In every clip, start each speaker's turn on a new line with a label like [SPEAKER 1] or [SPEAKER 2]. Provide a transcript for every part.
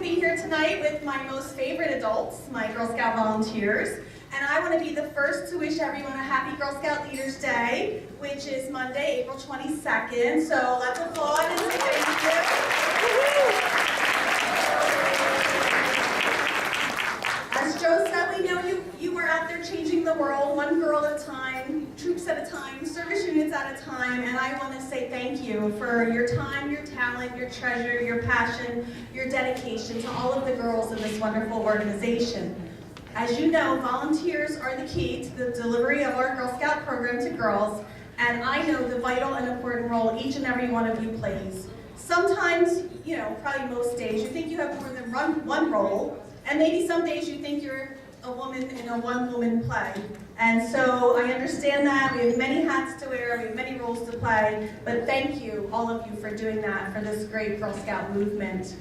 [SPEAKER 1] be here tonight with my most favorite adults, my Girl Scout volunteers. And I want to be the first to wish everyone a happy Girl Scout Leaders Day, which is Monday, April 22nd. So let's applaud and say thank you. As Joe said, we know you were out there changing the world, one girl at a time, troops at a time, service units at a time, and I want to say thank you for your time, your talent, your treasure, your passion, your dedication to all of the girls in this wonderful organization. As you know, volunteers are the key to the delivery of our Girl Scout program to girls, and I know the vital and important role each and every one of you plays. Sometimes, probably most days, you think you have more than one role, and maybe some days you think you're a woman in a one-woman play. And so I understand that. We have many hats to wear, we have many roles to play, but thank you, all of you, for doing that for this great Girl Scout movement.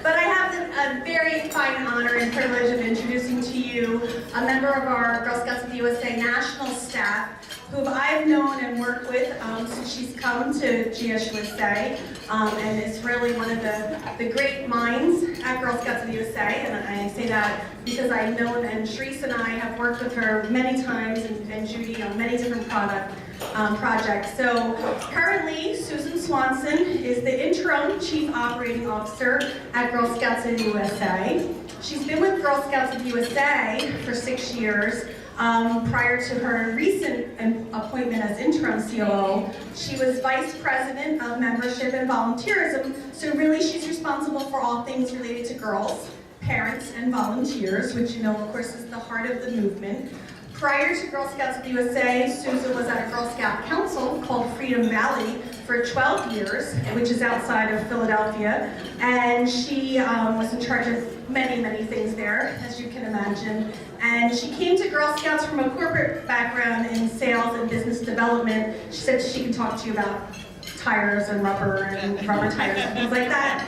[SPEAKER 1] But I have a very fine honor and privilege of introducing to you a member of our Girl Scouts of the USA national staff, who I've known and worked with since she's come to GSUSA, and is really one of the great minds at Girl Scouts of the USA, and I say that because I've known, and Sharice and I have worked with her many times, and Judy on many different projects. So currently, Susan Swanson is the Interim Chief Operating Officer at Girl Scouts of the USA. She's been with Girl Scouts of the USA for 6 years. Prior to her recent appointment as interim COO, she was Vice President of Membership and Volunteerism, so really she's responsible for all things related to girls, parents, and volunteers, which of course is the heart of the movement. Prior to Girl Scouts of the USA, Susan was at a Girl Scout council called Freedom Valley for 12 years, which is outside of Philadelphia, and she was in charge of many things there, as you can imagine. And she came to Girl Scouts from a corporate background in sales and business development. She said she can talk to you about tires and rubber tires and things like that.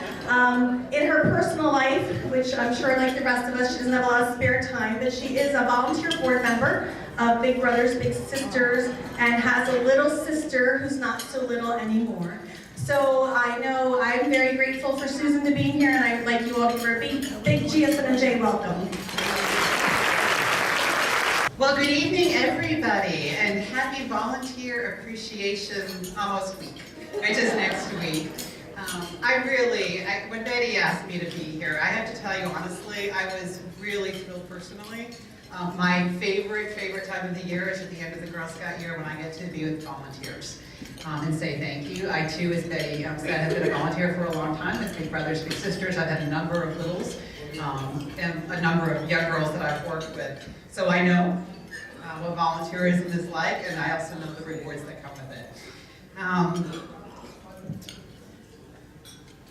[SPEAKER 1] In her personal life, which I'm sure like the rest of us, she doesn't have a lot of spare time, but she is a volunteer board member of Big Brothers Big Sisters, and has a little sister who's not so little anymore. So I know I'm very grateful for Susan to be here, and I'd like you all to give her a big GSM&J welcome.
[SPEAKER 2] Well, good evening, everybody, and happy Volunteer Appreciation Almost Week, which is next week. When Betty asked me to be here, I have to tell you honestly, I was really thrilled personally. My favorite time of the year is at the end of the Girl Scout year when I get to be with volunteers and say thank you. I too, as Betty said, have been a volunteer for a long time with Big Brothers Big Sisters. I've had a number of littles and a number of young girls that I've worked with. So I know what volunteerism is like, and I also know the rewards that come with it.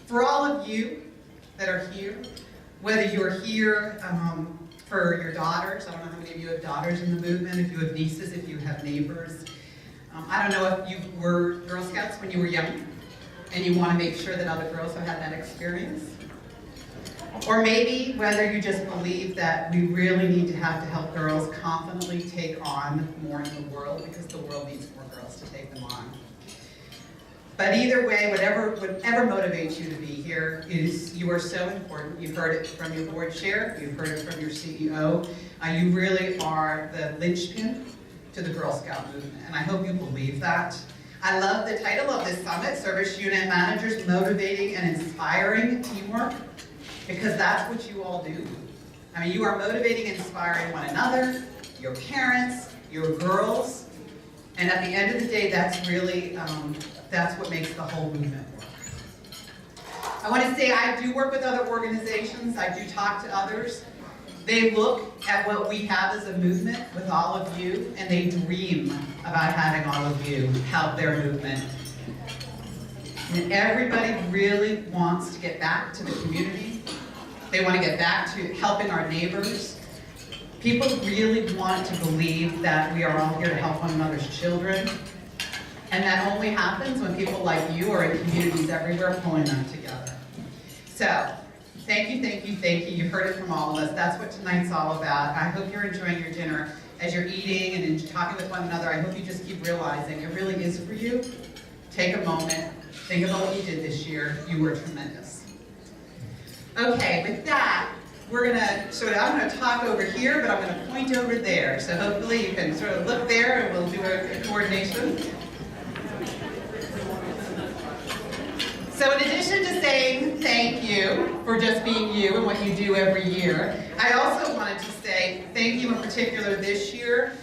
[SPEAKER 2] For all of you that are here, whether you're here for your daughters, I don't know how many of you have daughters in the movement, if you have nieces, if you have neighbors. I don't know if you were Girl Scouts when you were young, and you want to make sure that other girls have had that experience. Or maybe whether you just believe that we really need to help girls confidently take on more in the world, because the world needs more girls to take them on. But either way, whatever motivates you to be here, you are so important. You've heard it from your board chair, you've heard it from your CEO. You really are the linchpin to the Girl Scout movement, and I hope you believe that. I love the title of this summit, Service Unit Managers Motivating and Inspiring Teamwork, because that's what you all do. I mean, you are motivating and inspiring one another, your parents, your girls, and at the end of the day, that's really, that's what makes the whole movement work. I want to say I do work with other organizations, I do talk to others. They look at what we have as a movement with all of you, and they dream about having all of you help their movement. And everybody really wants to get back to the community. They want to get back to helping our neighbors. People really want to believe that we are all here to help one another's children. And that only happens when people like you are in communities everywhere pulling them together. So, thank you. You've heard it from all of us. That's what tonight's all about. I hope you're enjoying your dinner. As you're eating and talking with one another, I hope you just keep realizing it really is for you. Take a moment. Think about what you did this year. You were tremendous. Okay, with that, I'm gonna talk over here, but I'm gonna point over there. So hopefully you can sort of look there and we'll do a coordination. So in addition to saying thank you for just being you and what you do every year, I also wanted to say thank you in particular this year.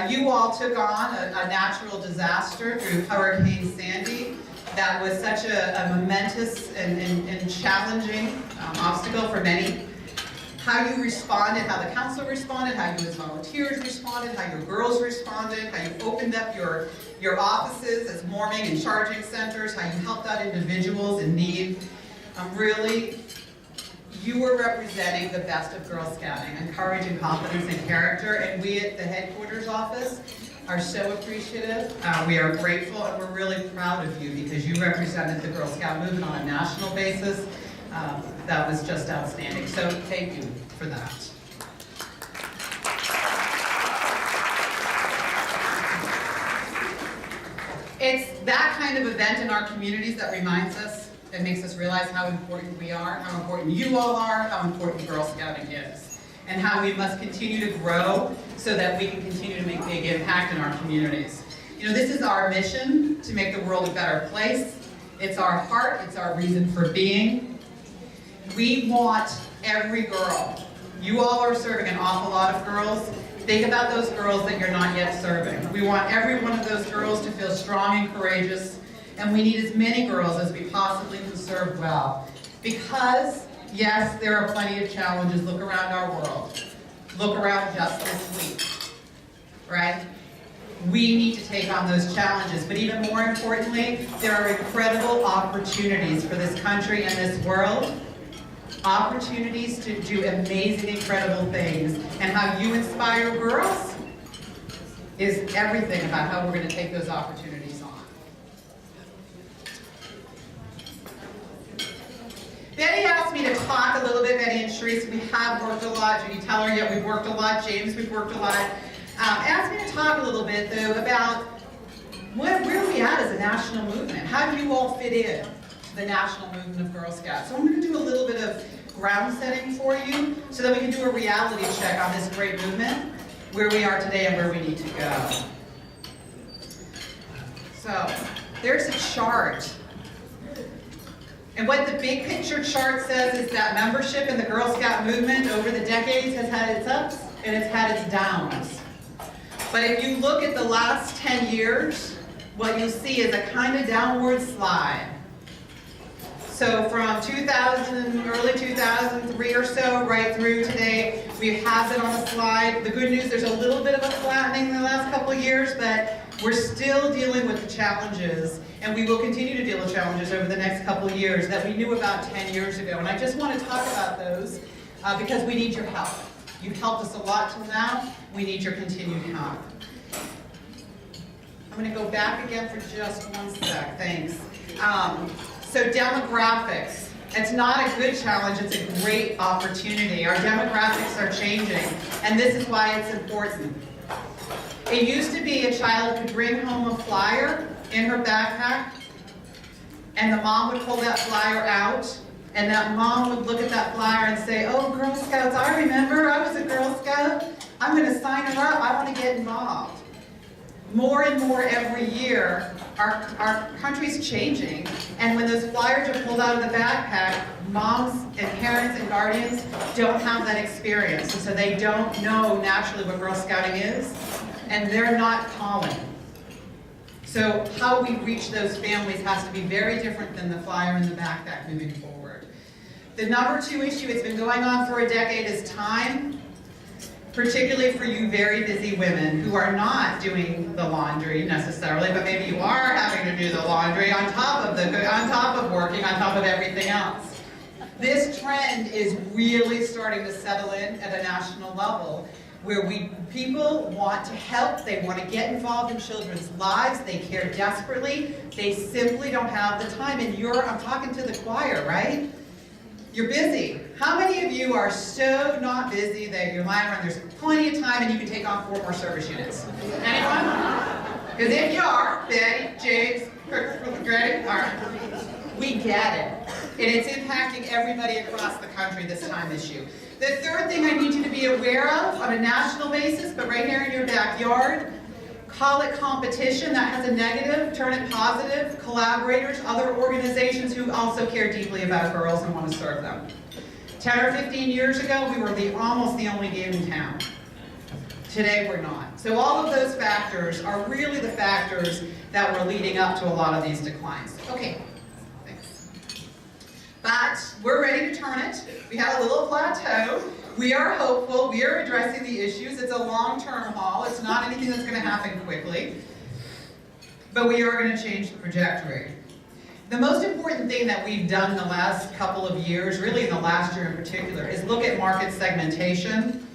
[SPEAKER 2] You all took on a natural disaster through Hurricane Sandy. That was such a momentous and challenging obstacle for many. How you responded, how the council responded, how you as volunteers responded, how your girls responded, how you opened up your offices as warming and charging centers, how you helped out individuals in need. Really, you were representing the best of Girl Scouting, and courage and confidence and character, and we at the headquarters office are so appreciative. We are grateful, and we're really proud of you because you represented the Girl Scout movement on a national basis. That was just outstanding. So thank you for that. It's that kind of event in our communities that reminds us, that makes us realize how important we are, how important you all are, how important Girl Scouting is, and how we must continue to grow so that we can continue to make big impact in our communities. You know, this is our mission, to make the world a better place. It's our heart, it's our reason for being. We want every girl. You all are serving an awful lot of girls. Think about those girls that you're not yet serving. We want every one of those girls to feel strong and courageous, and we need as many girls as we possibly can serve well. Because, yes, there are plenty of challenges. Look around our world. Look around just this week, right? We need to take on those challenges, but even more importantly, there are incredible opportunities for this country and this world. Opportunities to do amazing, incredible things. And how you inspire girls is everything about how we're going to take those opportunities on. Betty asked me to talk a little bit, Betty and Sharice, we have worked a lot. Judy Teller, yeah, we've worked a lot. James, we've worked a lot. Asked me to talk a little bit, though, about where are we at as a national movement? How do you all fit in to the national movement of Girl Scouts? So I'm going to do a little bit of ground setting for you so that we can do a reality check on this great movement, where we are today and where we need to go. So there's a chart. And what the big picture chart says is that membership in the Girl Scout movement over the decades has had its ups and it's had its downs. But if you look at the last 10 years, what you'll see is a kind of downward slide. So from early 2003 or so, right through today, we have it on the slide. The good news, there's a little bit of a flattening in the last couple of years, but we're still dealing with the challenges, and we will continue to deal with challenges over the next couple of years that we knew about 10 years ago. And I just want to talk about those because we need your help. You've helped us a lot till now. We need your continued help. I'm going to go back again for just one sec. Thanks. So demographics. It's not a good challenge, it's a great opportunity. Our demographics are changing, and this is why it's important. It used to be a child could bring home a flyer in her backpack, and the mom would pull that flyer out, and that mom would look at that flyer and say, oh, Girl Scouts, I remember, I was a Girl Scout. I'm going to sign her up, I want to get involved. More and more every year, our country's changing, and when those flyers are pulled out of the backpack, moms and parents and guardians don't have that experience, and so they don't know naturally what Girl Scouting is, and they're not calling. So how we reach those families has to be very different than the flyer in the backpack moving forward. The number 2 issue, it's been going on for a decade, is time. Particularly for you very busy women who are not doing the laundry necessarily, but maybe you are having to do the laundry on top of working, on top of everything else. This trend is really starting to settle in at a national level, where people want to help, they want to get involved in children's lives, they care desperately, they simply don't have the time. And I'm talking to the choir, right? You're busy. How many of you are so not busy that you're lying around, there's plenty of time and you can take on 4 more service units? Anyone? Because if you are, Betty, James, Greg, all right, we get it. and it's impacting everybody across the country, this time issue. The third thing I need you to be aware of on a national basis, but right here in your backyard, call it competition. That has a negative, turn it positive. Collaborators, other organizations who also care deeply about girls and want to serve them. 10 or 15 years ago, we were almost the only game in town. Today, we're not. So all of those factors are really the factors that were leading up to a lot of these declines. Okay, thanks. But we're ready to turn it. We had a little plateau. We are hopeful. We are addressing the issues. It's a long-term haul. It's not anything that's going to happen quickly. But we are going to change the trajectory. The most important thing that we've done in the last couple of years, really in the last year in particular, is look at market segmentation.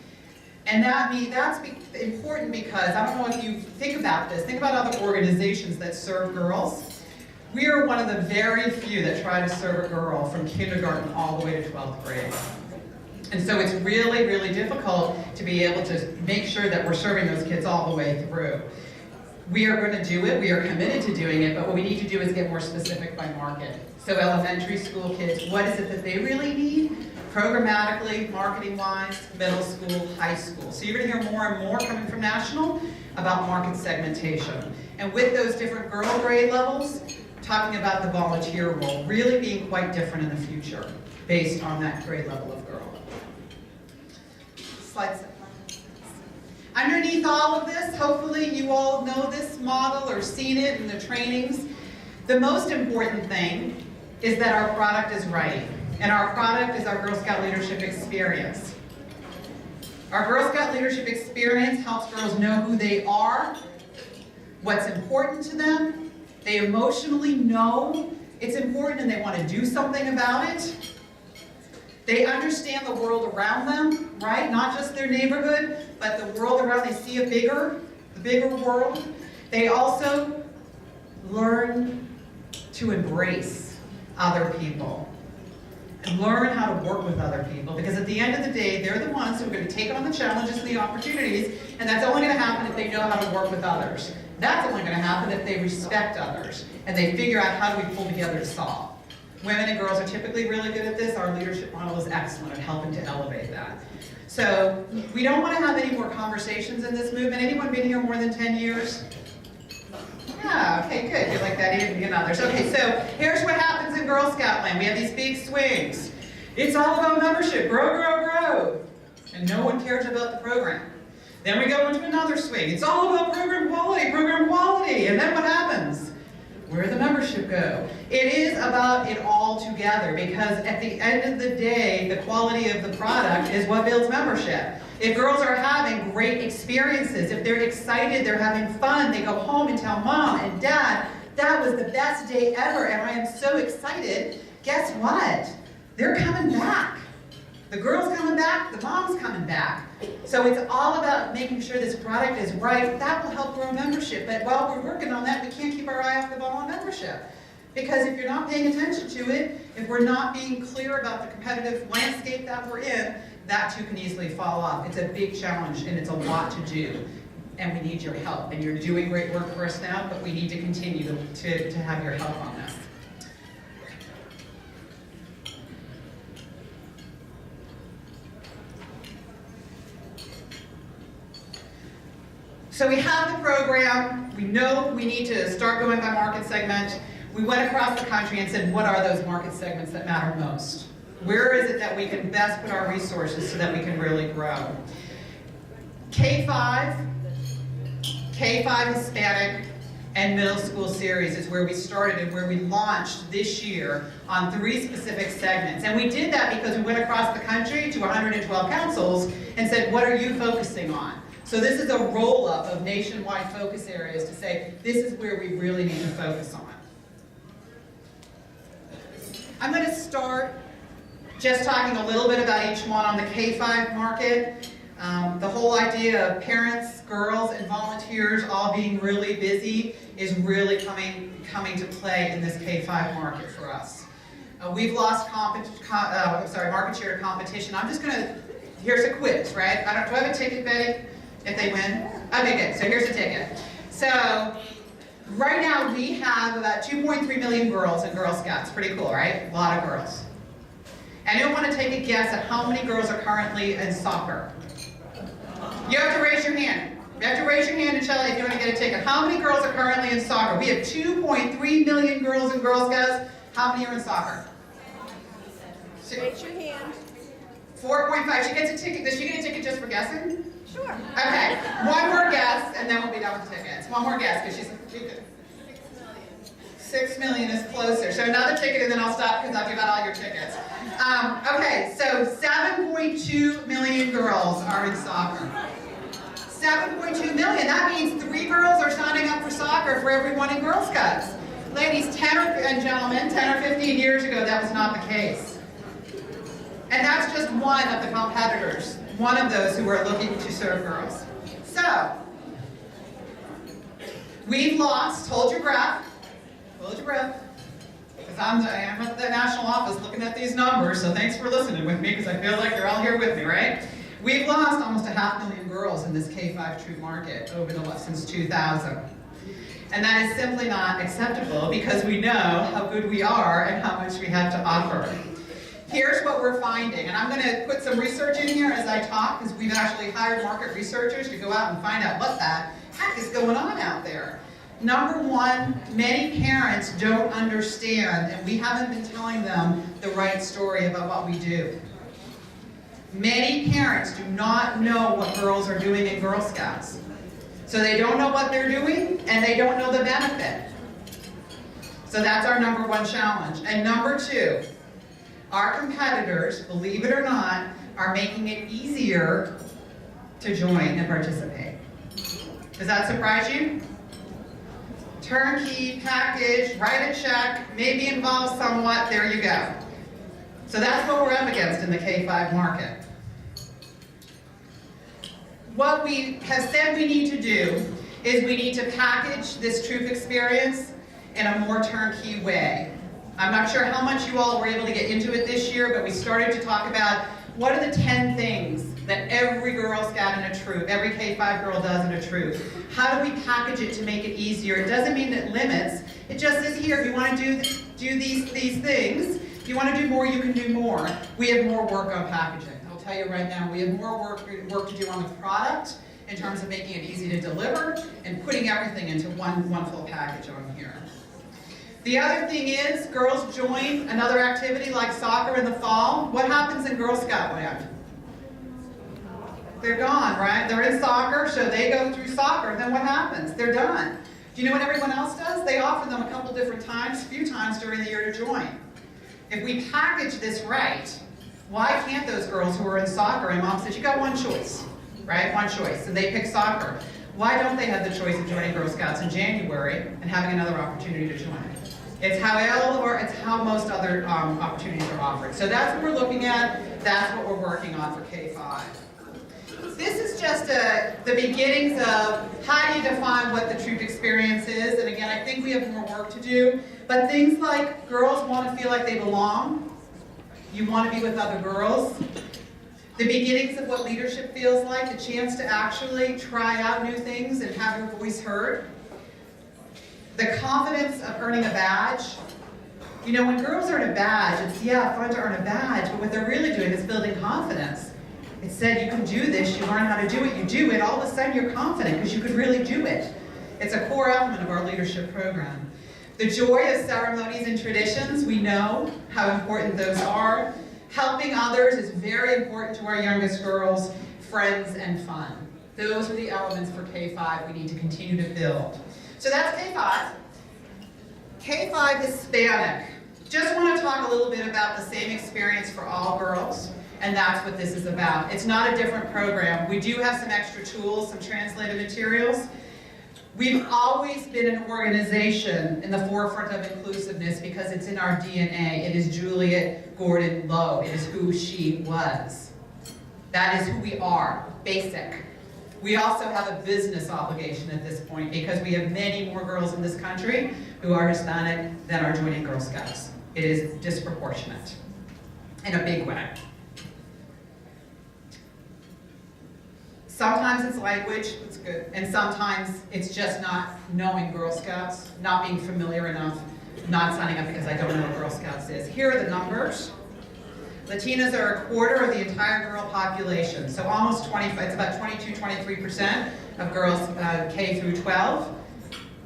[SPEAKER 2] And that's important because, I don't know if you think about this, think about other organizations that serve girls. We are one of the very few that try to serve a girl from kindergarten all the way to 12th grade. And so it's really, really difficult to be able to make sure that we're serving those kids all the way through. We are going to do it, we are committed to doing it, but what we need to do is get more specific by market. So elementary school kids, what is it that they really need? Programmatically, marketing-wise, middle school, high school. So you're going to hear more and more coming from National about market segmentation. And with those different girl grade levels, talking about the volunteer role, really being quite different in the future based on that grade level of girl. Slide 7. Underneath all of this, hopefully you all know this model or seen it in the trainings. The most important thing is that our product is right. And our product is our Girl Scout Leadership Experience. Our Girl Scout Leadership Experience helps girls know who they are, what's important to them. They emotionally know it's important and they want to do something about it. They understand the world around them, right? Not just their neighborhood, but the world around. They see the bigger world. They also learn to embrace other people and learn how to work with other people, because at the end of the day, they're the ones who are going to take on the challenges and the opportunities, and that's only going to happen if they know how to work with others. That's only going to happen if they respect others and they figure out how do we pull together to solve. Women and girls are typically really good at this. Our leadership model is excellent at helping to elevate that. So we don't want to have any more conversations in this movement. Anyone been here more than 10 years? Yeah, okay, good. You like that even others. Okay, so here's what happens in Girl Scout land. We have these big swings. It's all about membership. Grow, grow, grow. And no one cares about the program. Then we go into another swing. It's all about program quality, program quality. And then what happens? Where did the membership go? It is about it all together, because at the end of the day, the quality of the product is what builds membership. If girls are having great experiences, if they're excited, they're having fun, they go home and tell mom and dad, that was the best day ever and I am so excited, guess what? They're coming back. The girl's coming back, the mom's coming back. So it's all about making sure this product is right. That will help grow membership. But while we're working on that, we can't keep our eye off the ball on membership. Because if you're not paying attention to it, if we're not being clear about the competitive landscape that we're in, that too can easily fall off. It's a big challenge and it's a lot to do. And we need your help. And you're doing great work for us now, but we need to continue to have your help on this. So we have the program, we know we need to start going by market segment. We went across the country and said, what are those market segments that matter most? Where is it that we can best put our resources so that we can really grow? K-5 Hispanic, and middle school series is where we started and where we launched this year on 3 specific segments. And we did that because we went across the country to 112 councils and said, what are you focusing on? So this is a roll-up of nationwide focus areas to say, this is where we really need to focus on. I'm going to start just talking a little bit about each one on the K-5 market. The whole idea of parents, girls, and volunteers all being really busy is really coming to play in this K-5 market for us. We've lost market share to competition. I'm just going to, here's a quiz, right? Do I have a ticket, Betty? If they win? Okay, good. So here's a ticket. So Right now we have about 2.3 million girls in Girl Scouts. Pretty cool, right? A lot of girls. Anyone want to take a guess at how many girls are currently in soccer? You have to raise your hand. You have to raise your hand and tell if you want to get a ticket. How many girls are currently in soccer? We have 2.3 million girls in Girl Scouts. How many are in soccer?
[SPEAKER 3] Raise your hand.
[SPEAKER 2] 4.5. She gets a ticket. Does she get a ticket just for guessing?
[SPEAKER 3] Sure.
[SPEAKER 2] Okay. One more guess, and then we'll be done with tickets. One more guess, because she's good. 6 million is closer. So another ticket, and then I'll stop because I'll give out all your tickets. Okay, so 7.2 million girls are in soccer. 7.2 million. That means 3 girls are signing up for soccer for every one in Girl Scouts. Ladies, and gentlemen, 10 or 15 years ago, that was not the case. And that's just one of the competitors, one of those who are looking to serve girls. So, we've lost, hold your breath, because I'm at the national office looking at these numbers, so thanks for listening with me, because I feel like you're all here with me, right? We've lost almost 500,000 girls in this K-5 troop market since 2000. And that is simply not acceptable, because we know how good we are and how much we have to offer. Here's what we're finding, and I'm going to put some research in here as I talk, because we've actually hired market researchers to go out and find out what the heck is going on out there. Number one, many parents don't understand, and we haven't been telling them the right story about what we do. Many parents do not know what girls are doing in Girl Scouts. So they don't know what they're doing, and they don't know the benefit. So that's our number one challenge. And number two, our competitors, believe it or not, are making it easier to join and participate. Does that surprise you? Turnkey, package, write a check, maybe involved somewhat, there you go. So that's what we're up against in the K-5 market. What we have said we need to do is we need to package this troop experience in a more turnkey way. I'm not sure how much you all were able to get into it this year, but we started to talk about what are the 10 things that every Girl Scout in a troop, every K-5 girl does in a troop. How do we package it to make it easier? It doesn't mean it limits. It just says here, if you want to do these things, if you want to do more, you can do more. We have more work on packaging. I'll tell you right now, we have more work to do on the product in terms of making it easy to deliver and putting everything into one full package on here. The other thing is, girls join another activity like soccer in the fall. What happens in Girl Scout land? They're gone, right? They're in soccer, so they go through soccer, and then what happens? They're done. Do you know what everyone else does? They offer them a few times during the year to join. If we package this right, why can't those girls who are in soccer, and mom says, you got one choice, right? One choice, and they pick soccer. Why don't they have the choice of joining Girl Scouts in January and having another opportunity to join? It's how most other opportunities are offered. So that's what we're looking at. That's what we're working on for K-5. This is just the beginnings of how do you define what the troop experience is. And again, I think we have more work to do. But things like girls want to feel like they belong. You want to be with other girls. The beginnings of what leadership feels like, the chance to actually try out new things and have your voice heard. The confidence of earning a badge. You know, when girls earn a badge, it's, fun to earn a badge, but what they're really doing is building confidence. It said you can do this, you learn how to do it, you do it, all of a sudden you're confident because you could really do it. It's a core element of our leadership program. The joy of ceremonies and traditions, we know how important those are. Helping others is very important to our youngest girls. Friends and fun. Those are the elements for K-5 we need to continue to build. So that's K-5. K-5 Hispanic. Just want to talk a little bit about the same experience for all girls, and that's what this is about. It's not a different program. We do have some extra tools, some translated materials. We've always been an organization in the forefront of inclusiveness because it's in our DNA. It is Juliet Gordon Lowe. It is who she was. That is who we are, basic. We also have a business obligation at this point because we have many more girls in this country who are Hispanic than are joining Girl Scouts. It is disproportionate in a big way. Sometimes it's language, it's good, and sometimes it's just not knowing Girl Scouts, not being familiar enough, not signing up because I don't know what Girl Scouts is. Here are the numbers. Latinas are a quarter of the entire girl population, so almost 20, it's about 22-23% of girls K through 12,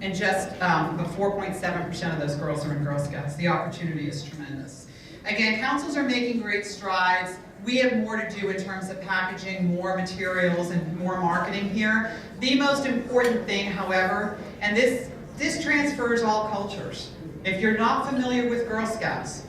[SPEAKER 2] and just about 4.7% of those girls are in Girl Scouts. The opportunity is tremendous. Again, councils are making great strides. We have more to do in terms of packaging, more materials, and more marketing here. The most important thing, however, and this transfers all cultures. If you're not familiar with Girl Scouts,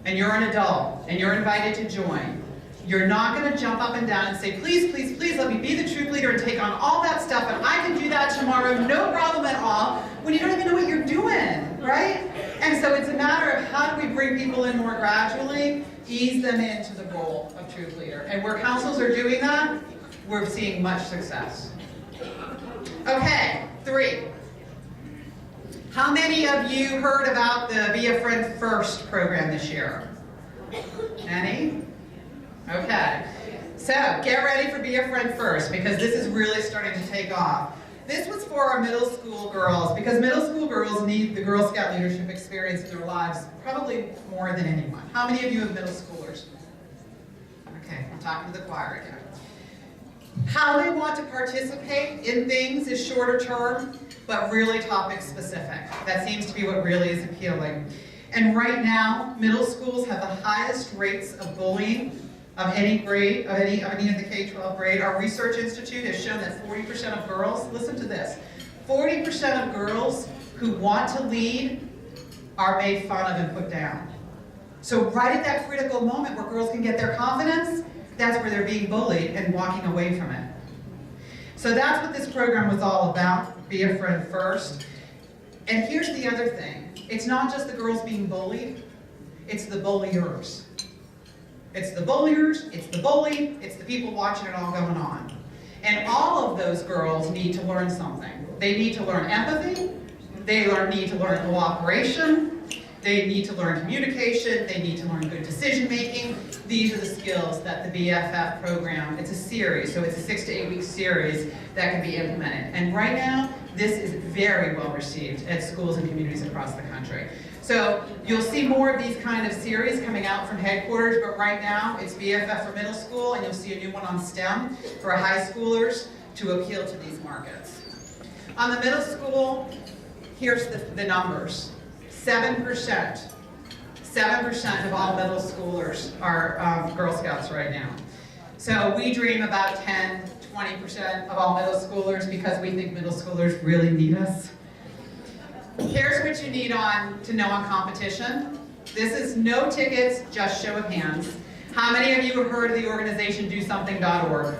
[SPEAKER 2] and you're an adult, and you're invited to join, you're not going to jump up and down and say, please, please, please let me be the troop leader and take on all that stuff, and I can do that tomorrow, no problem at all, when you don't even know what you're doing, right? And so it's a matter of how do we bring people in more gradually, ease them into the role of troop leader. And where councils are doing that, we're seeing much success. Okay, 3. How many of you heard about the Be a Friend First program this year? Any? Okay. So, get ready for Be a Friend First, because this is really starting to take off. This was for our middle school girls, because middle school girls need the Girl Scout leadership experience in their lives probably more than anyone. How many of you have middle schoolers? Okay, I'm talking to the choir again. How they want to participate in things is shorter term, but really topic specific. That seems to be what really is appealing. And right now, middle schools have the highest rates of bullying of any grade, of any of the K-12 grade. Our research institute has shown that 40% of girls, listen to this, 40% of girls who want to lead are made fun of and put down. So right at that critical moment where girls can get their confidence, that's where they're being bullied and walking away from it. So that's what this program was all about, Be a Friend First. And here's the other thing. It's not just the girls being bullied, it's the bulliers. It's the bulliers, it's the bullied, it's the people watching it all going on. And all of those girls need to learn something. They need to learn empathy, they need to learn cooperation, they need to learn communication, they need to learn good decision making. These are the skills that the BFF program, it's a series, so it's a 6 to 8 week series that can be implemented. And right now, this is very well received at schools and communities across the country. So you'll see more of these kind of series coming out from headquarters, but right now it's BFF for middle school, and you'll see a new one on STEM for high schoolers to appeal to these markets. On the middle school, here's the numbers. 7% of all middle schoolers are Girl Scouts right now. So we dream about 10-20% of all middle schoolers because we think middle schoolers really need us. Here's what you need to know on competition. This is no tickets, just show of hands. How many of you have heard of the organization DoSomething.org?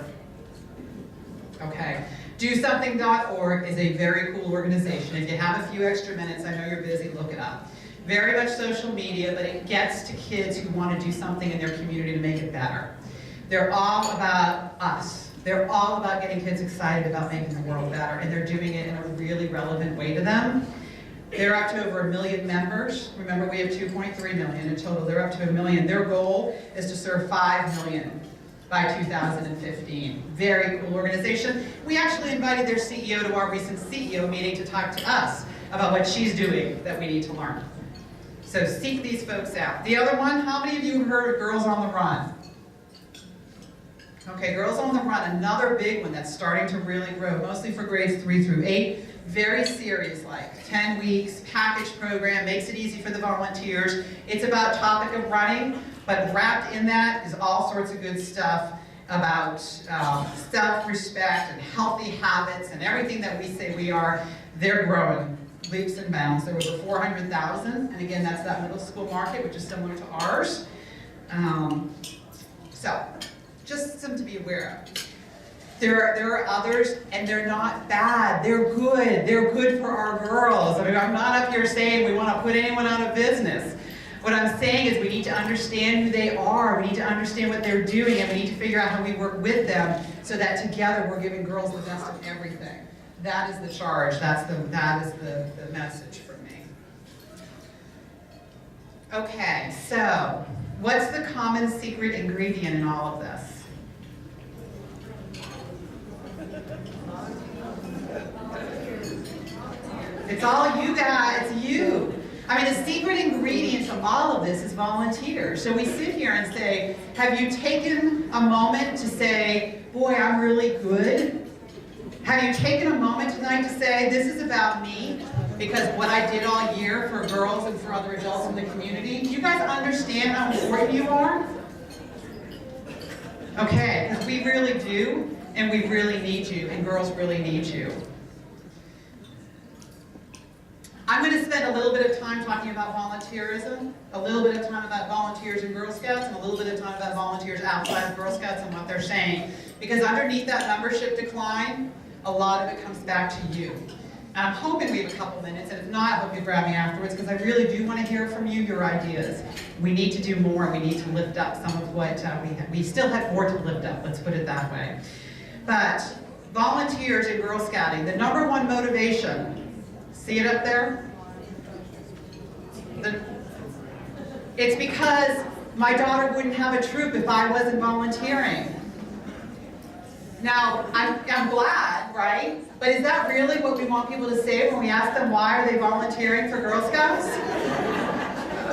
[SPEAKER 2] Okay. DoSomething.org is a very cool organization. If you have a few extra minutes, I know you're busy, look it up. Very much social media, but it gets to kids who want to do something in their community to make it better. They're all about us. They're all about getting kids excited about making the world better, and they're doing it in a really relevant way to them. They're up to over 1 million members. Remember, we have 2.3 million in total. They're up to 1 million. Their goal is to serve 5 million by 2015. Very cool organization. We actually invited their CEO to our recent CEO meeting to talk to us about what she's doing that we need to learn. So seek these folks out. The other one, how many of you have heard of Girls on the Run? Okay, Girls on the Run, another big one that's starting to really grow, mostly for grades 3 through 8. Very serious-like, 10 weeks, package program, makes it easy for the volunteers. It's about topic of running, but wrapped in that is all sorts of good stuff about self-respect and healthy habits and everything that we say we are. They're growing leaps and bounds. There were over 400,000, and again, that's that middle school market, which is similar to ours. So, just something to be aware of. There are others, and they're not bad. They're good. They're good for our girls. I mean, I'm not up here saying we want to put anyone out of business. What I'm saying is we need to understand who they are. We need to understand what they're doing, and we need to figure out how we work with them so that together we're giving girls the best of everything. That is the charge. That is the message from me. Okay, so what's the common secret ingredient in all of this? It's all you guys, it's you. I mean, the secret ingredient to all of this is volunteers. So we sit here and say, have you taken a moment to say, boy, I'm really good? Have you taken a moment tonight to say, this is about me? Because what I did all year for girls and for other adults in the community, do you guys understand how important you are? Okay, because we really do, and we really need you, and girls really need you. I'm going to spend a little bit of time talking about volunteerism, a little bit of time about volunteers in Girl Scouts, and a little bit of time about volunteers outside of Girl Scouts and what they're saying. Because underneath that membership decline, a lot of it comes back to you. And I'm hoping we have a couple minutes, and if not, I hope you grab me afterwards, because I really do want to hear from you, your ideas. We need to do more, we need to lift up some of what we still have more to lift up, let's put it that way. But volunteers in Girl Scouting, the #1 motivation, see it up there? It's because my daughter wouldn't have a troop if I wasn't volunteering. Now, I'm glad, right? But is that really what we want people to say when we ask them why are they volunteering for Girl Scouts?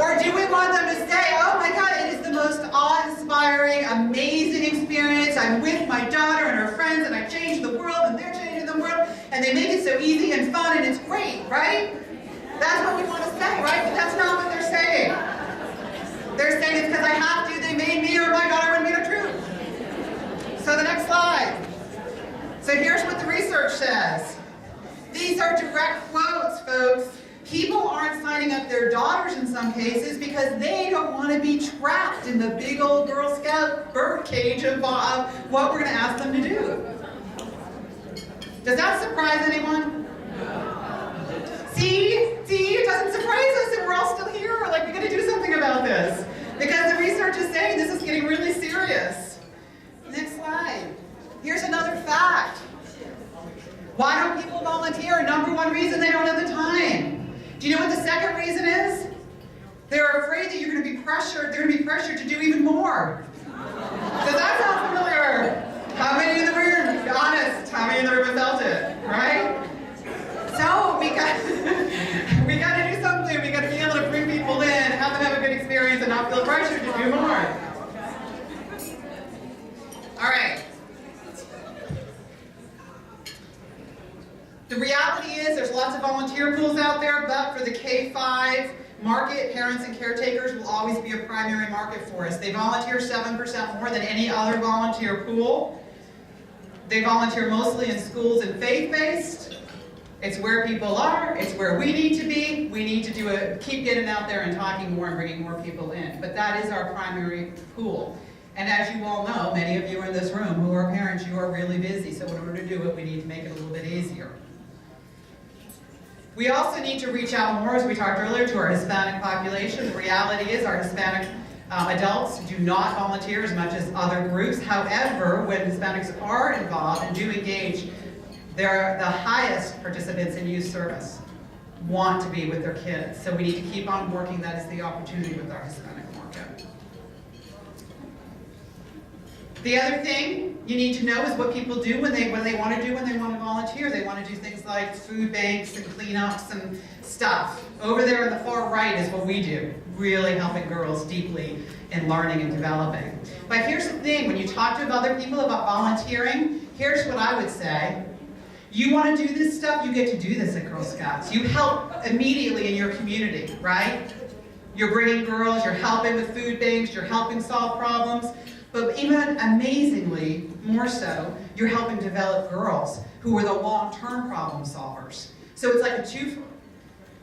[SPEAKER 2] Or do we want them to say, oh my God, it is the most awe-inspiring, amazing experience. I'm with my daughter and her friends and I changed the world and they're changing the world and they make it so easy and fun and it's great, right? That's what we want to say, right? But that's not what they're saying. They're saying it's because I have to, they made me or my daughter wouldn't be in a troop. So the next slide. So here's what the research says. These are direct quotes, folks. People aren't signing up their daughters in some cases because they don't want to be trapped in the big old Girl Scout birdcage of what we're going to ask them to do. Does that surprise anyone? See, it doesn't surprise us and we're all still here. Like, we got to do something about this. Because the research is saying this is getting really serious. Next slide. Here's another fact. Why don't people volunteer? #1 reason, they don't have the time. Do you know what the second reason is? They're afraid that you're going to be pressured. They're going to be pressured to do even more. Does that sound familiar? How many in the room? Be honest. How many in the room have felt it? Right? So we got to do something. We got to be able to bring people in, have them have a good experience, and not feel pressured to do more. All right. The reality is there's lots of volunteer pools out there, but for the K-5 market, parents and caretakers will always be a primary market for us. They volunteer 7% more than any other volunteer pool. They volunteer mostly in schools and faith-based. It's where people are. It's where we need to be. We need to keep getting out there and talking more and bringing more people in. But that is our primary pool. And as you all know, many of you in this room who are parents, you are really busy. So in order to do it, we need to make it a little bit easier. We also need to reach out more, as we talked earlier, to our Hispanic population. The reality is our Hispanic adults do not volunteer as much as other groups. However, when Hispanics are involved and do engage, they're the highest participants in youth service, want to be with their kids. So we need to keep on working. That is the opportunity with our Hispanic market. The other thing you need to know is what people do when they want to volunteer. They want to do things like food banks and cleanups and stuff. Over there on the far right is what we do, really helping girls deeply in learning and developing. But here's the thing, when you talk to other people about volunteering, here's what I would say. You want to do this stuff, you get to do this at Girl Scouts. You help immediately in your community, right? You're bringing girls, you're helping with food banks, you're helping solve problems. But even amazingly, more so, you're helping develop girls who are the long-term problem solvers. So it's like a twofer.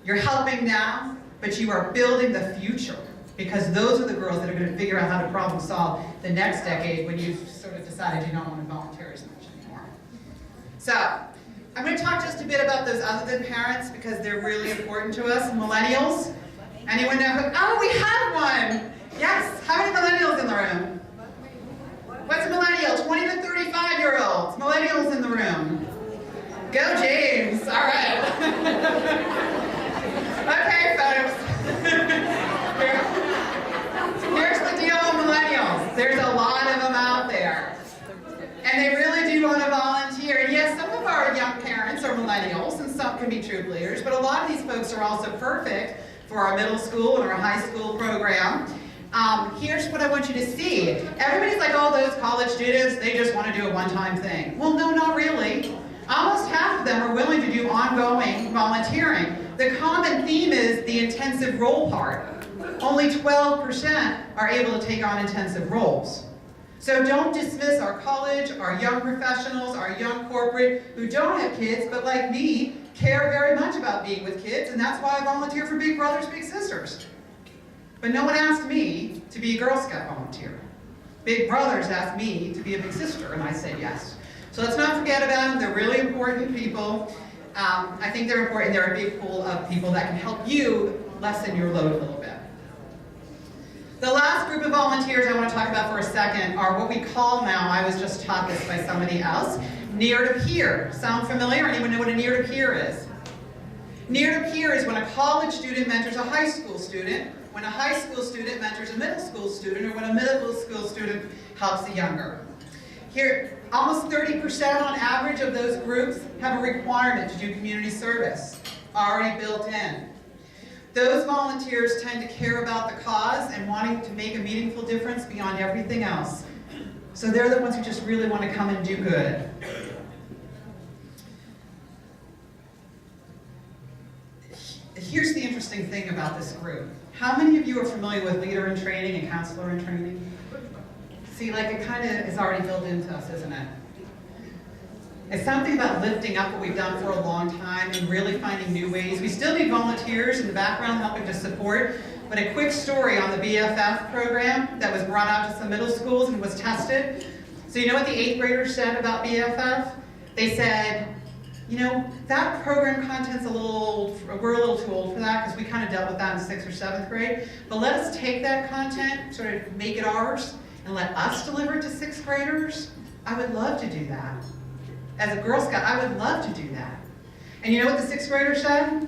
[SPEAKER 2] You're helping now, but you are building the future. Because those are the girls that are going to figure out how to problem solve the next decade when you've sort of decided you don't want to volunteer as much anymore. So, I'm going to talk just a bit about those other than parents because they're really important to us. Millennials. Anyone know who? Oh, we have one! Yes, how many millennials in the room? What's a millennial? 20 to 35-year-olds. Millennials in the room. Go James. All right. Okay, folks. Here's the deal with millennials. There's a lot of them out there. And they really do want to volunteer. And yes, some of our young parents are millennials, and some can be troop leaders, but a lot perfect for our middle school and our high school program. Here's what I want you to see. Everybody's like, oh, those college students, they just want to do a one-time thing. Well, no, not really. Almost half of them are willing to do ongoing volunteering. The common theme is the intensive role part. Only 12% are able to take on intensive roles. So don't dismiss our college, our young professionals, our young corporate who don't have kids, but like me, care very much about being with kids, and that's why I volunteer for Big Brothers Big Sisters. But no one asked me to be a Girl Scout volunteer. Big Brothers asked me to be a Big Sister, and I said yes. So let's not forget about them. They're really important people. I think they're important. They're a big pool of people that can help you lessen your load a little bit. The last group of volunteers I want to talk about for a second are what we call now, I was just taught this by somebody else, near to peer. Sound familiar? Anyone know what a near to peer is? Near to peer is when a college student mentors a high school student, when a high school student mentors a middle school student, or when a middle school student helps a younger. Here, almost 30% on average of those groups have a requirement to do community service, already built in. Those volunteers tend to care about the cause and wanting to make a meaningful difference beyond everything else. So they're the ones who just really want to come and do good. Here's the interesting thing about this group. How many of you are familiar with leader in training and counselor in training? See, like it kind of is already built into us, isn't it? It's something about lifting up what we've done for a long time and really finding new ways. We still need volunteers in the background helping to support, but a quick story on the BFF program that was brought out to some middle schools and was tested. So you know what the 8th graders said about BFF? They said, you know, that program content's a little old, we're a little too old for that because we kind of dealt with that in 6th or 7th grade, but let us take that content, sort of make it ours, and let us deliver it to 6th graders. I would love to do that. As a Girl Scout, I would love to do that. And you know what the 6th grader said?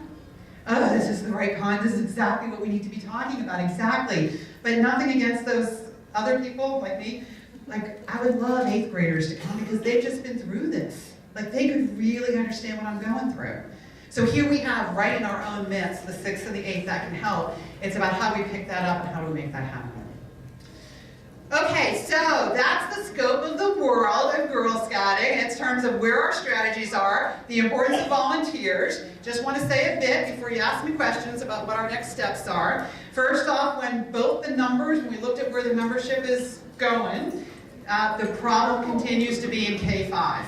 [SPEAKER 2] Oh, this is the right kind. This is exactly what we need to be talking about, exactly. But nothing against those other people like me. Like, I would love 8th graders to come because they've just been through this. Like, they could really understand what I'm going through. So here we have, right in our own midst, the 6th and the 8th that can help. It's about how we pick that up and how we make that happen. Okay, so that's the scope of the world of Girl Scouting in terms of where our strategies are, the importance of volunteers. Just want to say a bit before you ask me questions about what our next steps are. First off, when both the numbers, when we looked at where the membership is going, the problem continues to be in K-5.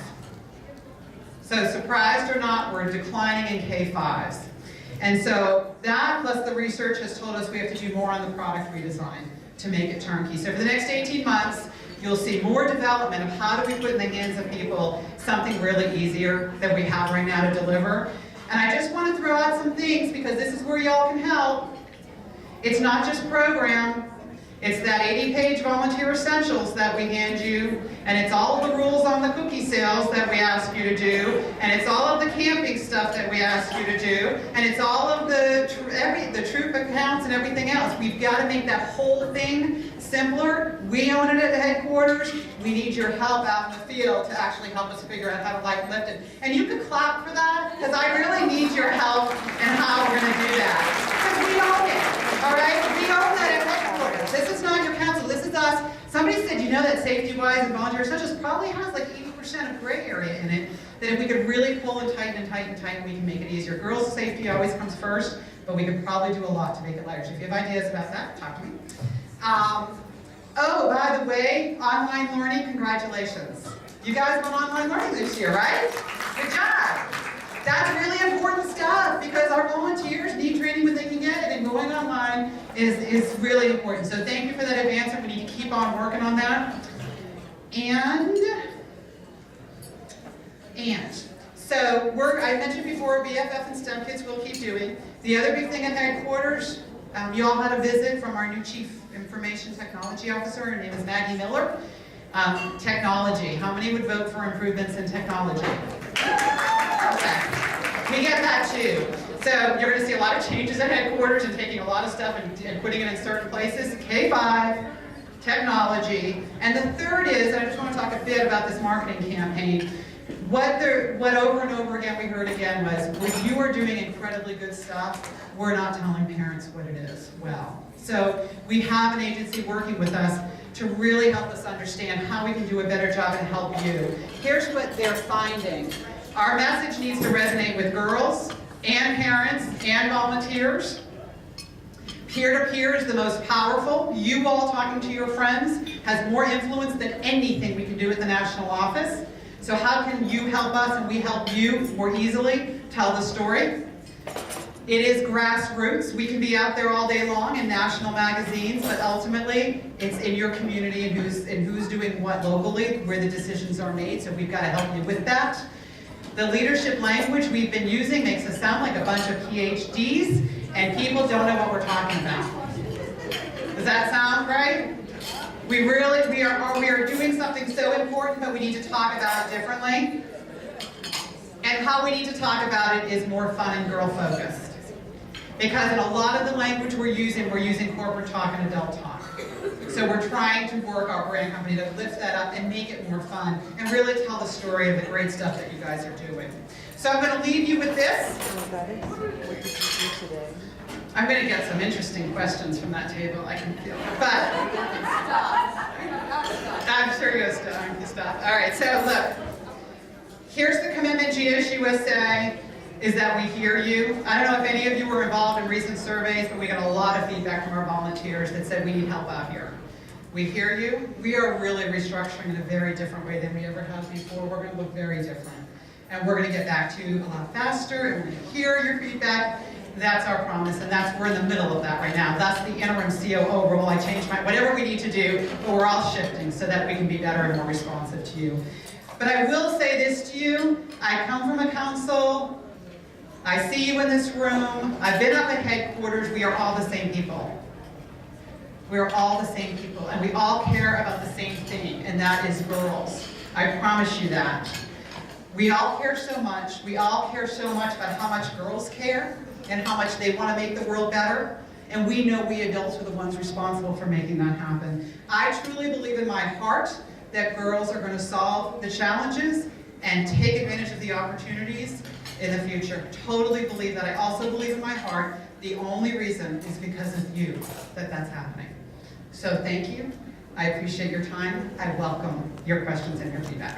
[SPEAKER 2] So surprised or not, we're declining in K-5s. And so that plus the research has told us we have to do more on the product redesign to make it turnkey. So for the next 18 months, you'll see more development of how do we put in the hands of people something really easier than we have right now to deliver. And I just want to throw out some things because this is where y'all can help. It's not just program. It's that 80-page volunteer essentials that we hand you, and it's all of the rules on the cookie sales that we ask you to do, and it's all of the camping stuff that we ask you to do, and it's all of the troop accounts and everything else. We've got to make that whole thing simpler. We own it at the headquarters. We need your help out in the field to actually help us figure out how to lift it. And you can clap for that, because I really need your help in how we're going to do that. Because we own it, all right? We own that at headquarters. This is not your council, this is us. Somebody said, you know that safety-wise and volunteer essentials probably has like 80% of gray area in it, that if we could really pull and tighten and tighten and tighten, we can make it easier. Girls' safety always comes first, but we could probably do a lot to make it lighter. So if you have ideas about that, talk to me. Oh, by the way, online learning, congratulations. You guys went online learning this year, right? Good job. That's really important stuff because our volunteers need training when they can get it, and going online is really important. So thank you for that advance, and we need to keep on working on that. And so I mentioned before, BFF and STEM Kids we'll keep doing. The other big thing at headquarters, you all had a visit from our new Chief Information Technology Officer. Her name is Maggie Miller. Technology. How many would vote for improvements in technology? Okay. We get that too. So you're going to see a lot of changes at headquarters and taking a lot of stuff and putting it in certain places. K-5, technology. And the third is, and I just want to talk a bit about this marketing campaign. what over and over again we heard again was, when you are doing incredibly good stuff, we're not telling parents what it is well. So we have an agency working with us to really help us understand how we can do a better job and help you. Here's what they're finding. Our message needs to resonate with girls and parents and volunteers. Peer-to-peer is the most powerful. You all talking to your friends has more influence than anything we can do at the national office. So how can you help us and we help you more easily tell the story? It is grassroots. We can be out there all day long in national magazines, but ultimately it's in your community and who's doing what locally, where the decisions are made, so we've got to help you with that. The leadership language we've been using makes us sound like a bunch of PhDs, and people don't know what we're talking about. Does that sound right? We are doing something so important, but we need to talk about it differently. And how we need to talk about it is more fun and girl-focused. Because in a lot of the language we're using corporate talk and adult talk. So we're trying to work our brand company to lift that up and make it more fun and really tell the story of the great stuff that you guys are doing. So I'm going to leave you with this.
[SPEAKER 3] What did you do today?
[SPEAKER 2] I'm going to get some interesting questions from that table, I can feel it. But I'm sure you'll stop. All right, so look. Here's the commitment, GS USA, is that we hear you. I don't know if any of you were involved in recent surveys, but we got a lot of feedback from our volunteers that said we need help out here. We hear you. We are really restructuring in a very different way than we ever have before. We're going to look very different. And we're going to get back to you a lot faster, and we're going to hear your feedback. That's our promise, and we're in the middle of that right now. That's the interim COO role. I changed whatever we need to do, but we're all shifting so that we can be better and more responsive to you. But I will say this to you, I come from a council, I see you in this room, I've been up at headquarters, we are all the same people. We are all the same people, and we all care about the same thing, and that is girls. I promise you that. We all care so much about how much girls care, and how much they want to make the world better, and we know we adults are the ones responsible for making that happen. I truly believe in my heart that girls are going to solve the challenges and take advantage of the opportunities in the future. Totally believe that. I also believe in my heart the only reason is because of you that that's happening. So thank you. I appreciate your time. I welcome your questions and your feedback.